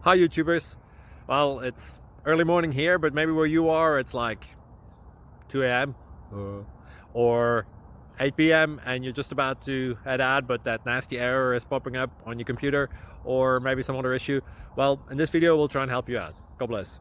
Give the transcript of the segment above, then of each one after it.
Hi YouTubers. Well, it's early morning here, but maybe where you are it's like 2 a.m. or 8 p.m. and you're just about to head out, but that nasty error is popping up on your computer, or maybe some other issue. Well, in this video we'll try and help you out. God bless.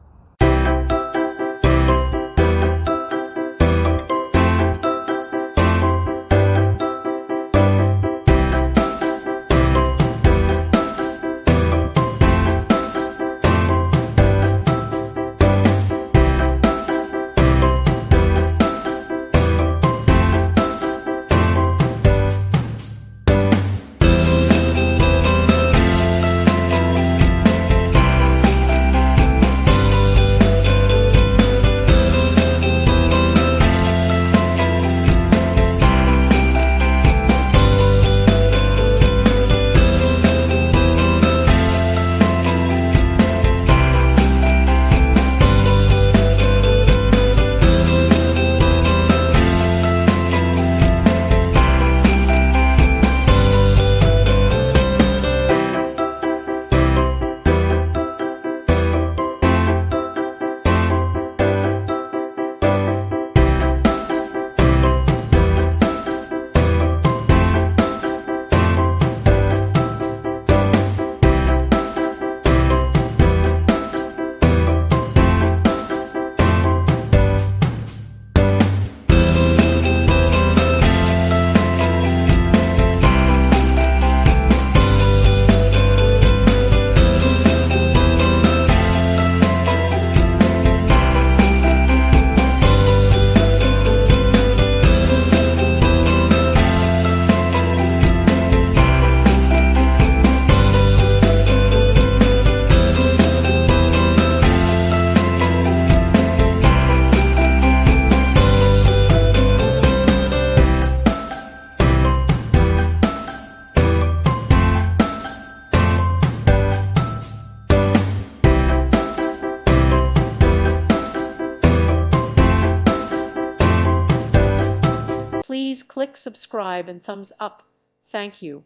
Please click subscribe and thumbs up. Thank you.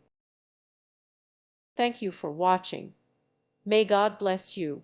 Thank you for watching. May God bless you.